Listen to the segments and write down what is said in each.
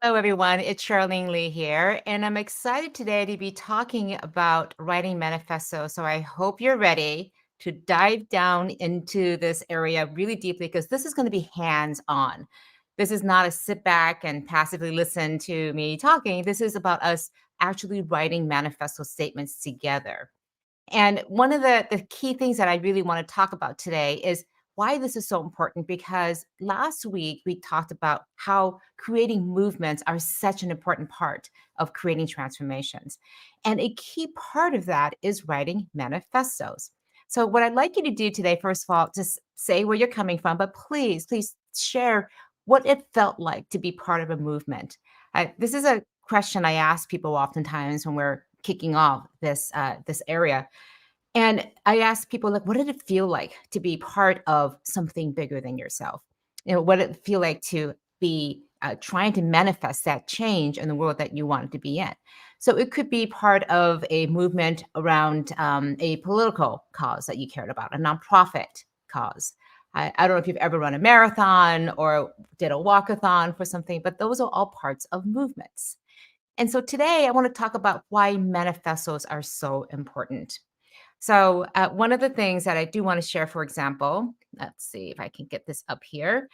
Hello, everyone. It's Charlene Lee here, and I'm excited today to be talking about writing manifesto. So I hope you're ready to dive down into this area really deeply because this is going to be hands on. This is not a sit back and passively listen to me talking. This is about us actually writing manifesto statements together. And one of the key things that I really want to talk about today is why this is so important because last week we talked about how creating movements are such an important part of creating transformations. And a key part of that is writing manifestos. So, what I'd like you to do today, first of all, just say where you're coming from, but please share what it felt like to be part of a movement. This is a question I ask people oftentimes when we're kicking off this area, and I asked people, like, what did it feel like to be part of something bigger than yourself? What did it feel like to be trying to manifest that change in the world that you wanted to be in? So it could be part of a movement around a political cause that you cared about, a nonprofit cause. I don't know if you've ever run a marathon or did a walkathon for something, but those are all parts of movements. And so today I want to talk about why manifestos are so important. So, one of the things that I do want to share, for example, let's see if I can get this up here,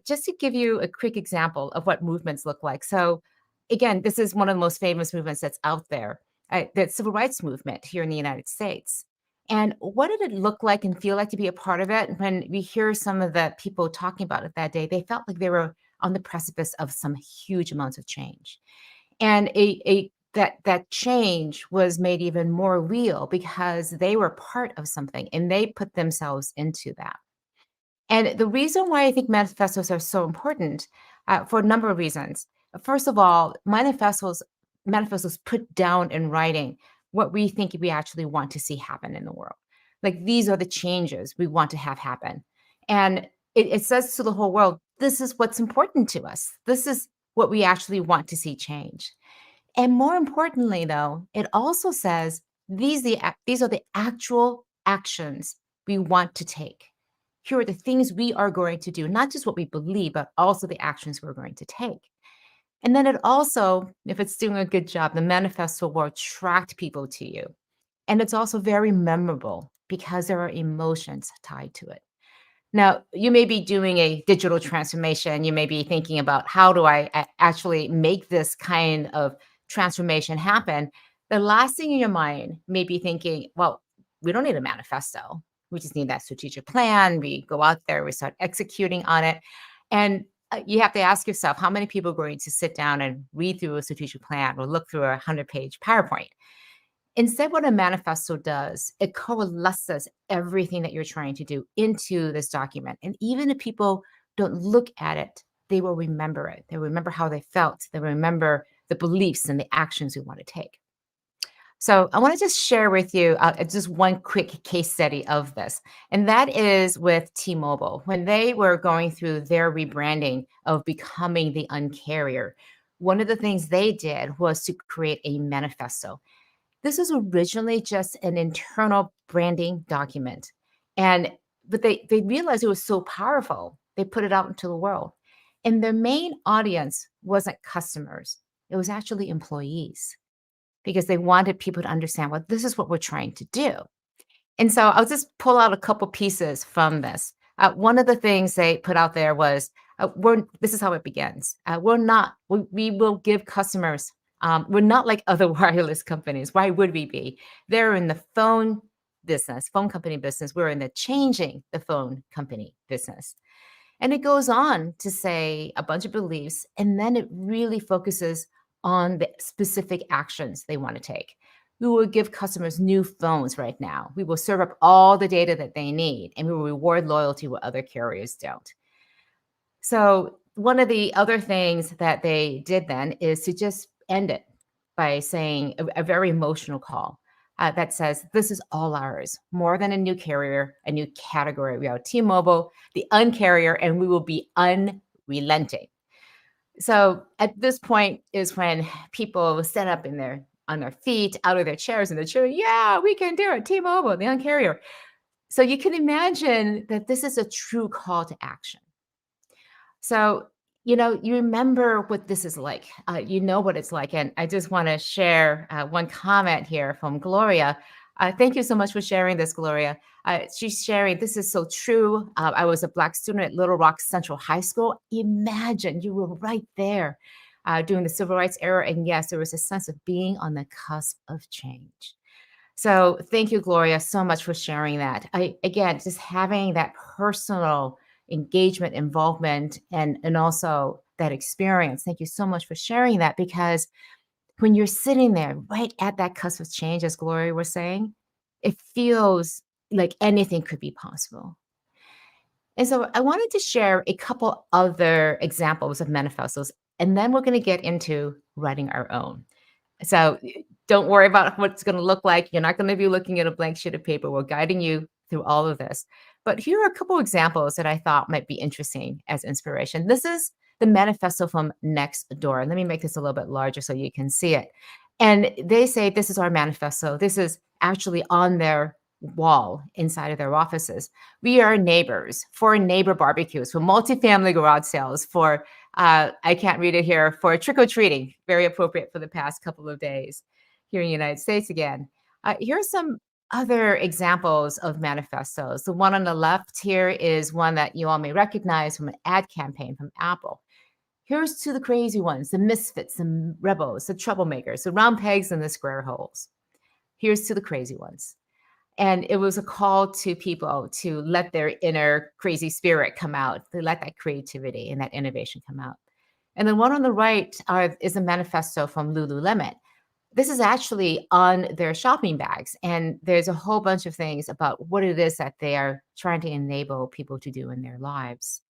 just to give you a quick example of what movements look like. So, again, this is one of the most famous movements that's out there, the civil rights movement here in the United States. And what did it look like and feel like to be a part of it? When we hear some of the people talking about it that day, they felt like they were on the precipice of some huge amounts of change. And that change was made even more real because they were part of something and they put themselves into that. And the reason why I think manifestos are so important, for a number of reasons. First of all, manifestos put down in writing what we think we actually want to see happen in the world. Like, these are the changes we want to have happen, and it says to the whole world, this is what's important to us. This is what we actually want to see change. And more importantly, though, it also says these are the actual actions we want to take. Here are the things we are going to do, not just what we believe, but also the actions we're going to take. And then it also, if it's doing a good job, the manifesto will attract people to you. And it's also very memorable because there are emotions tied to it. Now, you may be doing a digital transformation. You may be thinking about, how do I actually make this kind of transformation happen? The last thing in your mind may be thinking, well, we don't need a manifesto. We just need that strategic plan. We go out there, we start executing on it. And you have to ask yourself, how many people are going to sit down and read through a strategic plan or look through a 100-page PowerPoint? Instead, what a manifesto does, it coalesces everything that you're trying to do into this document. And even if people don't look at it, they will remember it. They remember how they felt. They remember the beliefs and the actions we want to take. So I want to just share with you just one quick case study of this. And that is with T-Mobile. When they were going through their rebranding of becoming the uncarrier, one of the things they did was to create a manifesto. This was originally just an internal branding document. And but they realized it was so powerful. They put it out into the world. And their main audience wasn't customers. It was actually employees because they wanted people to understand, well, this is what we're trying to do. And so I'll just pull out a couple pieces from this. One of the things they put out there was, this is how it begins. We will give customers, we're not like other wireless companies. Why would we be? They're in the phone company business. We're in the changing the phone company business. And it goes on to say a bunch of beliefs, and then it really focuses on the specific actions they want to take. We will give customers new phones right now. We will serve up all the data that they need, and we will reward loyalty where other carriers don't. So, one of the other things that they did then is to just end it by saying a very emotional call that says, this is all ours, more than a new carrier, a new category. We are T-Mobile, the uncarrier, and we will be unrelenting. So at this point is when people stand up on their feet, out of their chairs, and they're cheering, yeah, we can do it, T-Mobile, the uncarrier. So you can imagine that this is a true call to action. So You remember what this is like. You know what it's like. And I just want to share one comment here from Gloria. Thank you so much for sharing this, Gloria. She's sharing, this is so true. I was a Black student at Little Rock Central High School. Imagine you were right there during the civil rights era. And yes, there was a sense of being on the cusp of change. So thank you, Gloria, so much for sharing that. Again, just having that personal engagement, involvement, and also that experience. Thank you so much for sharing that because when you're sitting there right at that cusp of change, as Gloria was saying, it feels like anything could be possible. And so I wanted to share a couple other examples of manifestos, and then we're going to get into writing our own. So don't worry about what it's going to look like. You're not going to be looking at a blank sheet of paper. We're guiding you through all of this. But here are a couple examples that I thought might be interesting as inspiration. This is the manifesto from Next Door. Let me make this a little bit larger so you can see it. And they say this is our manifesto. This is actually on their wall inside of their offices. We are neighbors for neighbor barbecues, for multifamily garage sales, for I can't read it here, for trick or treating, very appropriate for the past couple of days here in the United States again. Here are some other examples of manifestos. The one on the left here is one that you all may recognize from an ad campaign from Apple. Here's to the crazy ones, the misfits, the rebels, the troublemakers, the round pegs and the square holes. Here's to the crazy ones. And it was a call to people to let their inner crazy spirit come out, to let that creativity and that innovation come out. And the one on the right is a manifesto from Lululemon. This is actually on their shopping bags. And there's a whole bunch of things about what it is that they are trying to enable people to do in their lives.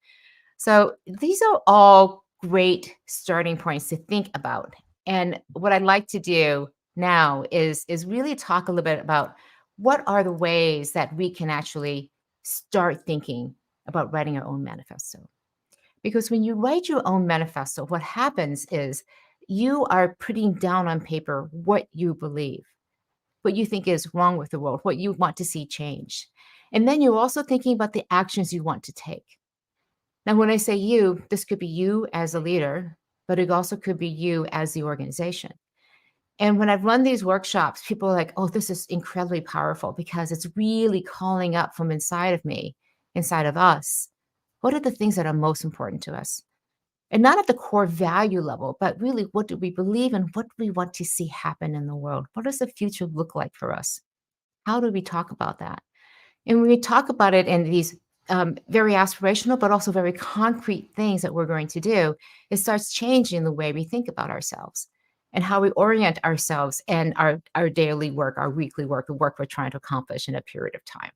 So these are all great starting points to think about. And what I'd like to do now is really talk a little bit about what are the ways that we can actually start thinking about writing our own manifesto. Because when you write your own manifesto, what happens is you are putting down on paper what you believe, what you think is wrong with the world, what you want to see change. And then you're also thinking about the actions you want to take. Now, when I say you, this could be you as a leader, but it also could be you as the organization. And when I've run these workshops, people are like, oh, this is incredibly powerful because it's really calling up from inside of me, inside of us. What are the things that are most important to us? And not at the core value level, but really what do we believe and what do we want to see happen in the world? What does the future look like for us? How do we talk about that? And when we talk about it in these very aspirational, but also very concrete things that we're going to do, it starts changing the way we think about ourselves and how we orient ourselves and our daily work, our weekly work, the work we're trying to accomplish in a period of time.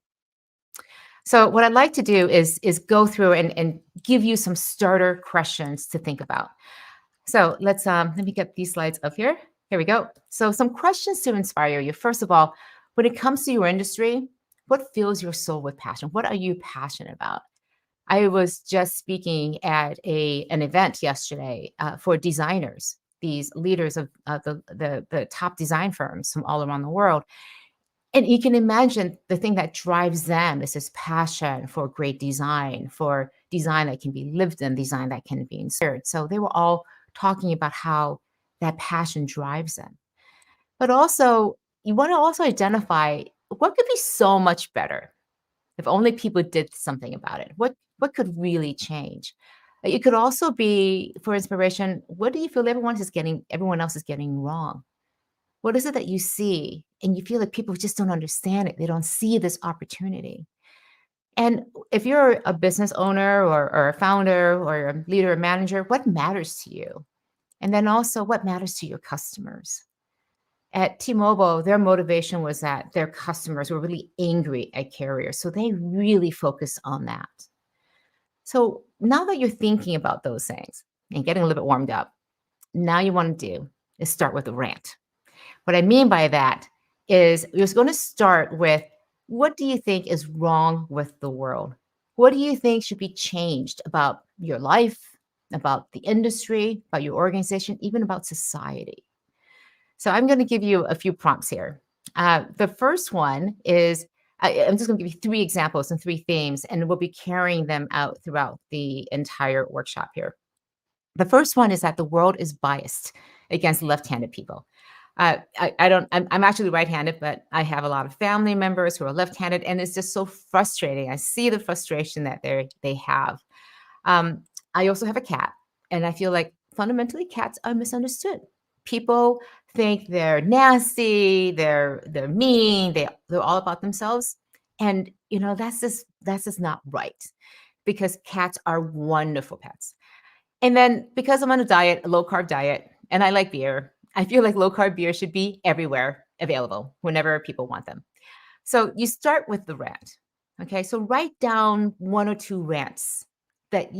So what I'd like to do is go through and give you some starter questions to think about. So let me get these slides up here. Here we go. So some questions to inspire you. First of all, when it comes to your industry, what fills your soul with passion? What are you passionate about? I was just speaking at an event yesterday for designers, these leaders of the top design firms from all around the world. And you can imagine the thing that drives them is this passion for great design, for design that can be lived in, design that can be inspired. So they were all talking about how that passion drives them. But also, you want to also identify what could be so much better if only people did something about it. What could really change? It could also be for inspiration. What do you feel everyone else is getting wrong? What is it that you see and you feel like people just don't understand it? They don't see this opportunity. And if you're a business owner or a founder or a leader or manager, what matters to you? And then also, what matters to your customers? At T-Mobile, their motivation was that their customers were really angry at carriers. So they really focused on that. So now that you're thinking about those things and getting a little bit warmed up, now you want to do is start with a rant. What I mean by that is you're going to start with what do you think is wrong with the world? What do you think should be changed about your life, about the industry, about your organization, even about society? So I'm going to give you a few prompts here. The first one is I'm just going to give you three examples and three themes, and we'll be carrying them out throughout the entire workshop here. The first one is that the world is biased against left-handed people. I don't. I'm actually right-handed, but I have a lot of family members who are left-handed, and it's just so frustrating. I see the frustration that they have. Um, I also have a cat, and I feel like fundamentally cats are misunderstood. People think they're nasty, they're mean, they're all about themselves, and that's just not right because cats are wonderful pets. And then because I'm on a diet, a low carb diet, and I like beer, I feel like low carb beer should be everywhere available whenever people want them. So you start with the rant. Okay. So write down one or two rants that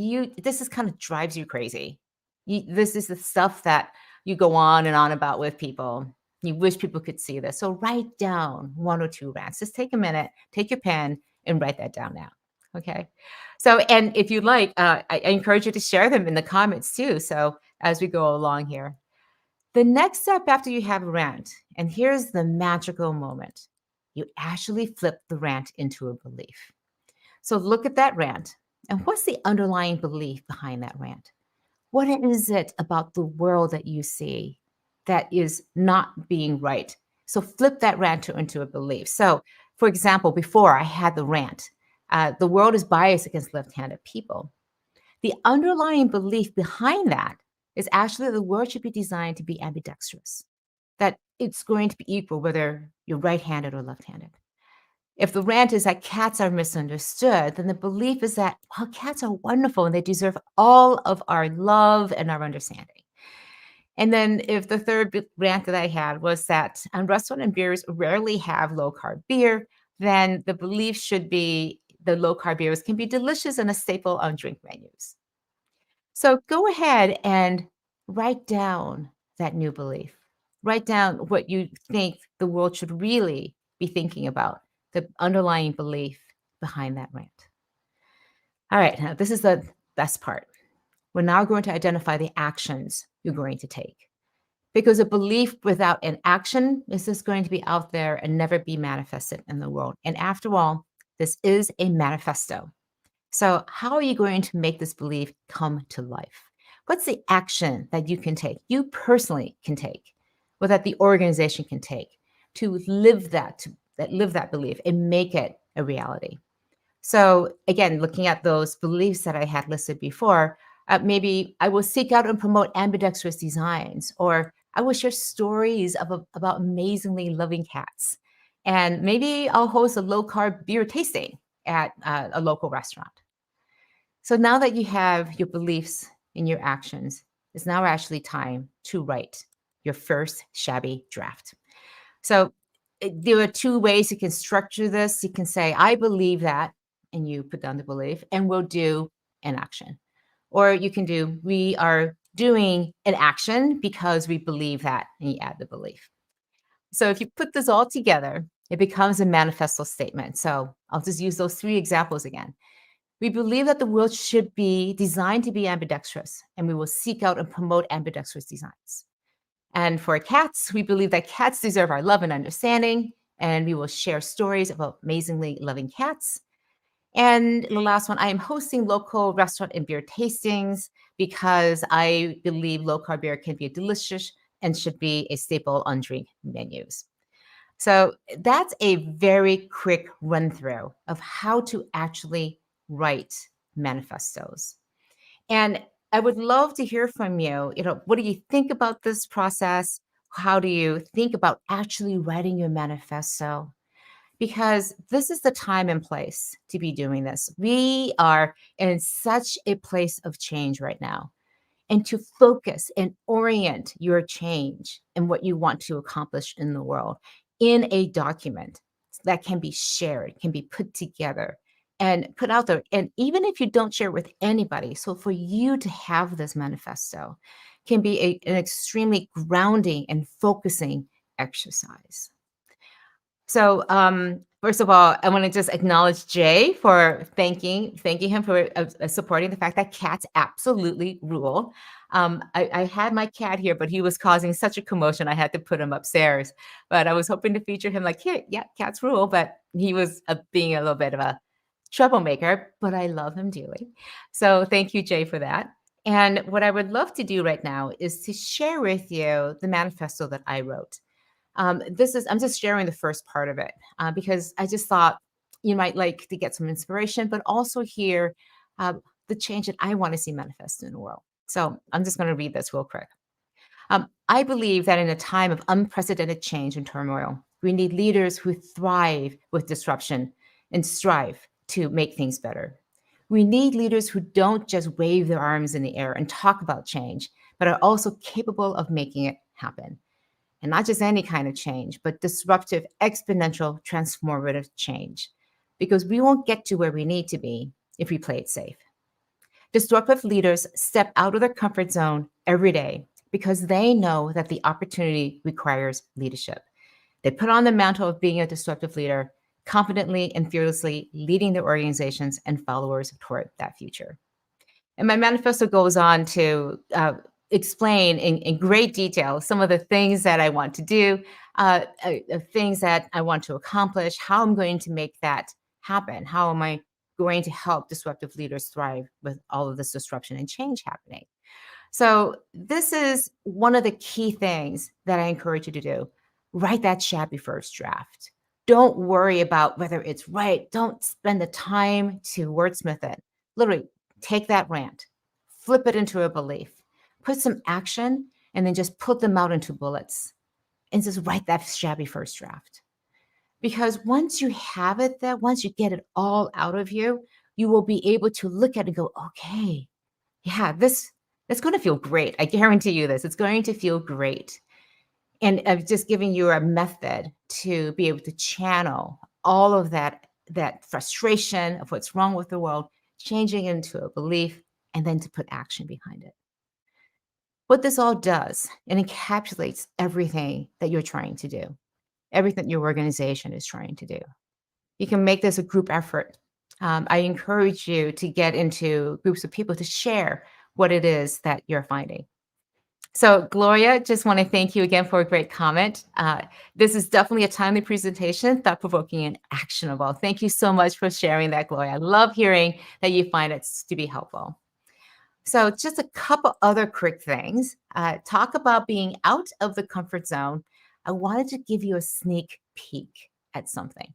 this is kind of drives you crazy. This is the stuff that you go on about with people. You wish people could see this. So write down one or two rants. Just take a minute, take your pen, and write that down now. Okay. So, and if you like, I encourage you to share them in the comments too. So as we go along here, the next step after you have a rant, and here's the magical moment, you actually flip the rant into a belief. So look at that rant, and what's the underlying belief behind that rant? What is it about the world that you see that is not being right? So flip that rant into a belief. So, for example, before I had the rant, the world is biased against left handed people. The underlying belief behind that is actually the world should be designed to be ambidextrous, that it's going to be equal whether you're right handed or left handed. If the rant is that cats are misunderstood, then the belief is that, well, cats are wonderful and they deserve all of our love and our understanding. And then if the third rant that I had was that restaurant and beers rarely have low carb beer, then the belief should be the low carb beers can be delicious and a staple on drink menus. So go ahead and write down that new belief. Write down what you think the world should really be thinking about, the underlying belief behind that rant. All right, now this is the best part. We're now going to identify the actions you're going to take. Because a belief without an action is just going to be out there and never be manifested in the world. And after all, this is a manifesto. So, how are you going to make this belief come to life? What's the action that you can take, you personally can take, or that the organization can take to live that belief and make it a reality? So, again, looking at those beliefs that I had listed before, maybe I will seek out and promote ambidextrous designs, or I will share stories about amazingly loving cats. And maybe I'll host a low carb beer tasting at a local restaurant. So now that you have your beliefs and your actions, it's now actually time to write your first shabby draft. So there are two ways you can structure this. You can say, I believe that, and you put down the belief, and we'll do an action. Or you can do, we are doing an action because we believe that, and you add the belief. So if you put this all together, it becomes a manifesto statement. So I'll just use those three examples again. We believe that the world should be designed to be ambidextrous, and we will seek out and promote ambidextrous designs. And for cats, we believe that cats deserve our love and understanding, and we will share stories about amazingly loving cats. And the last one, I am hosting local restaurant and beer tastings because I believe low carb beer can be delicious and should be a staple on drink menus. So that's a very quick run through of how to actually write manifestos. And I would love to hear from you. What do you think about this process? How do you think about actually writing your manifesto? Because this is the time and place to be doing this. We are in such a place of change right now. And to focus and orient your change and what you want to accomplish in the world in a document that can be shared, can be put together and put out there. And even if you don't share with anybody, so for you to have this manifesto can be an extremely grounding and focusing exercise. So, first of all, I want to just acknowledge Jay for thanking him for supporting the fact that cats absolutely rule. I had my cat here, but he was causing such a commotion, I had to put him upstairs. But I was hoping to feature him like, here, yeah, cats rule. But he was being a little bit of a troublemaker, but I love him dearly. So thank you, Jay, for that. And what I would love to do right now is to share with you the manifesto that I wrote. I'm just sharing the first part of it because I just thought you might like to get some inspiration, but also hear uh, the change that I want to see manifest in the world. So I'm just going to read this real quick. I believe that in a time of unprecedented change and turmoil, we need leaders who thrive with disruption and strive to make things better. We need leaders who don't just wave their arms in the air and talk about change, but are also capable of making it happen. And not just any kind of change, but disruptive, exponential, transformative change. Because we won't get to where we need to be if we play it safe. Disruptive leaders step out of their comfort zone every day because they know that the opportunity requires leadership. They put on the mantle of being a disruptive leader, confidently and fearlessly leading their organizations and followers toward that future. And my manifesto goes on to explain in great detail some of the things that I want to do, things that I want to accomplish, how I'm going to make that happen, how am I going to help disruptive leaders thrive with all of this disruption and change happening. So, this is one of the key things that I encourage you to do. Write that shabby first draft. Don't worry about whether it's right. Don't spend the time to wordsmith it. Literally, take that rant, flip it into a belief, put some action, and then just put them out into bullets and just write that shabby first draft. Because once you have it there, once you get it all out of you, you will be able to look at it and go, okay, yeah, this it's gonna feel great. I guarantee you this. It's going to feel great. And I've just given you a method to be able to channel all of that frustration of what's wrong with the world, changing into a belief, and then to put action behind it. What this all does, it encapsulates everything that you're trying to do, everything your organization is trying to do. You can make this a group effort. I encourage you to get into groups of people to share what it is that you're finding. So, Gloria, just want to thank you again for a great comment. This is definitely a timely presentation, thought provoking and actionable. Thank you so much for sharing that, Gloria. I love hearing that you find it to be helpful. So, just a couple other quick things. Talk about being out of the comfort zone. I wanted to give you a sneak peek at something.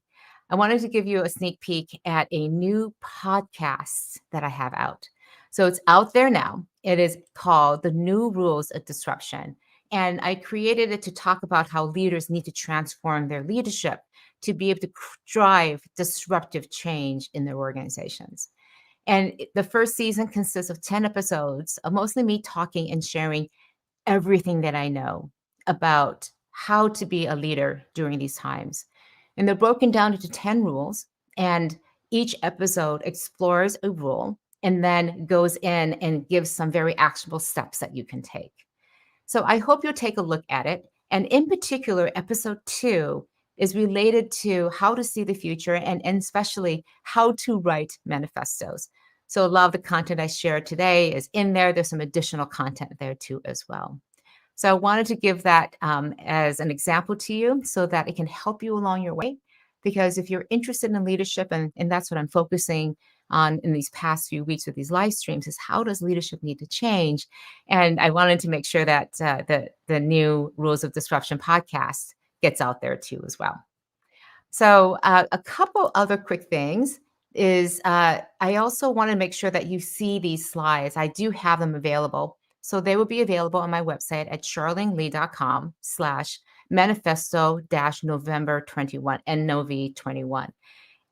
I wanted to give you a sneak peek at a new podcast that I have out. So, it's out there now. It is called The New Rules of Disruption. And I created it to talk about how leaders need to transform their leadership to be able to drive disruptive change in their organizations. And the first season consists of 10 episodes of mostly me talking and sharing everything that I know about how to be a leader during these times. And they're broken down into 10 rules, and each episode explores a rule and then goes in and gives some very actionable steps that you can take. So I hope you'll take a look at it. And in particular, episode 2 is related to how to see the future and especially how to write manifestos. So a lot of the content I shared today is in there. There's some additional content there too as well. So I wanted to give that as an example to you so that it can help you along your way. Because if you're interested in leadership, and that's what I'm focusing on in these past few weeks with these live streams, is how does leadership need to change? And I wanted to make sure that the new Rules of Disruption podcast gets out there too as well. So a couple other quick things is I also want to make sure that you see these slides. I do have them available. So they will be available on my website at charlinglee.com/manifesto-November 21, NOV21.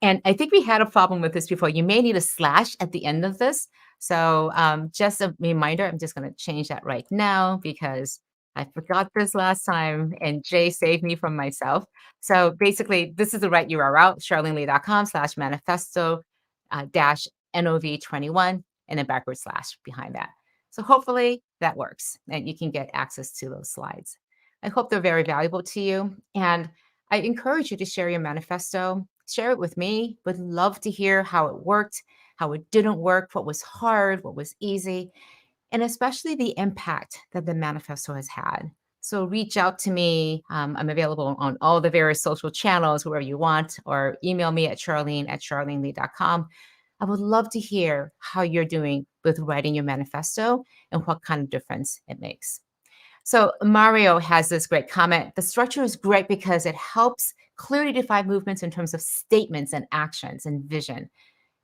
And I think we had a problem with this before. You may need a slash at the end of this. So just a reminder, I'm just going to change that right now because I forgot this last time and Jay saved me from myself. So basically, this is the right URL, charlinglee.com/manifesto dash NOV21 and then backward slash behind that. So hopefully that works and you can get access to those slides. I hope they're very valuable to you. And I encourage you to share your manifesto, share it with me. Would love to hear how it worked, how it didn't work, what was hard, what was easy, and especially the impact that the manifesto has had. So reach out to me. I'm available on all the various social channels, wherever you want, or email me at charlene@charlenelee.com. I would love to hear how you're doing with writing your manifesto and what kind of difference it makes. So Mario has this great comment. The structure is great because it helps clearly define movements in terms of statements and actions and vision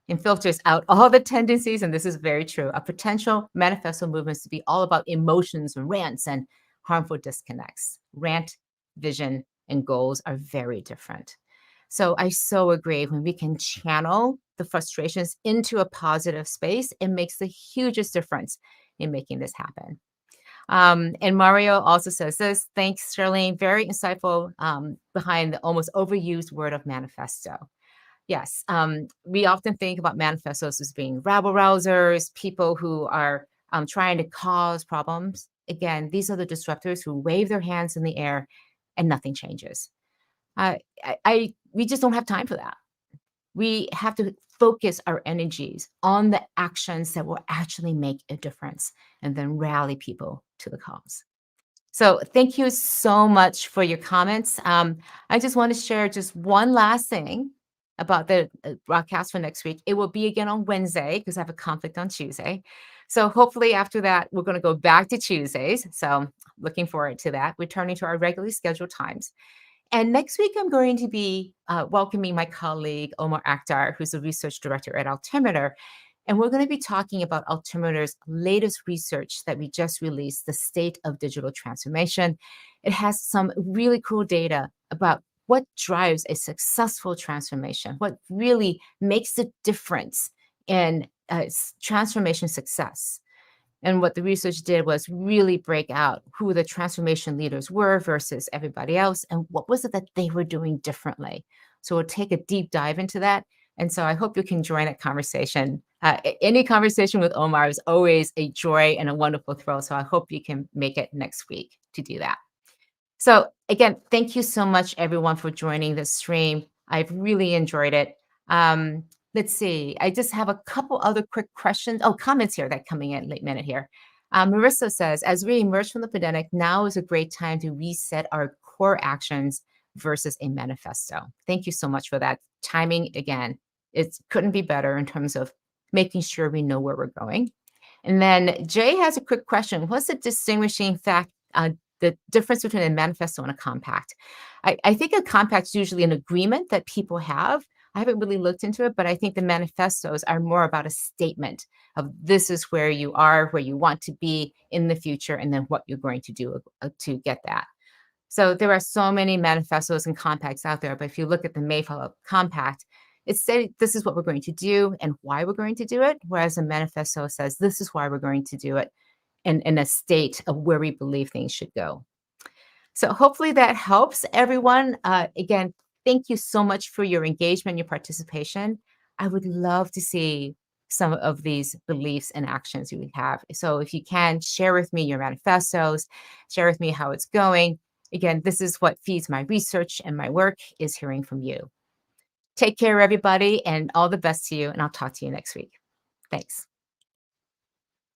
and filters out all the tendencies, and this is very true, of potential manifesto movements to be all about emotions, rants, and harmful disconnects. Rant, vision, and goals are very different. So I so agree. When we can channel the frustrations into a positive space, it makes the hugest difference in making this happen. And Mario also says this. Thanks, Charlene. Very insightful behind the almost overused word of manifesto. Yes, we often think about manifestos as being rabble rousers, people who are trying to cause problems. Again, these are the disruptors who wave their hands in the air and nothing changes. We just don't have time for that. We have to focus our energies on the actions that will actually make a difference and then rally people to the cause. So thank you so much for your comments. I just want to share just one last thing about the broadcast for next week. It will be again on Wednesday because I have a conflict on Tuesday. So hopefully after that, we're going to go back to Tuesdays. So looking forward to that, returning to our regularly scheduled times. And next week, I'm going to be welcoming my colleague, Omar Akhtar, who's the research director at Altimeter. And we're going to be talking about Altimeter's latest research that we just released, the state of digital transformation. It has some really cool data about what drives a successful transformation, what really makes the difference in transformation success. And what the research did was really break out who the transformation leaders were versus everybody else and what was it that they were doing differently. So we'll take a deep dive into that. And so I hope you can join that conversation. Any conversation with Omar is always a joy and a wonderful thrill. So I hope you can make it next week to do that. So again, thank you so much, everyone, for joining this stream. I've really enjoyed it. Let's see. I just have a couple other quick questions. Oh, comments here that coming in late minute here. Marissa says, as we emerge from the pandemic, now is a great time to reset our core actions versus a manifesto. Thank you so much for that. Timing, again, it couldn't be better in terms of making sure we know where we're going. And then Jay has a quick question. What's the distinguishing fact, the difference between a manifesto and a compact? I think a compact is usually an agreement that people have. I haven't really looked into it, but I think the manifestos are more about a statement of this is where you are, where you want to be in the future, and then what you're going to do to get that. So there are so many manifestos and compacts out there, but if you look at the Mayflower Compact, it said this is what we're going to do and why we're going to do it, whereas a manifesto says this is why we're going to do it and in a state of where we believe things should go. So hopefully that helps everyone. Again, thank you so much for your engagement, your participation. I would love to see some of these beliefs and actions you have. So if you can, share with me your manifestos, share with me how it's going. Again, this is what feeds my research and my work is hearing from you. Take care, everybody, and all the best to you. And I'll talk to you next week. Thanks.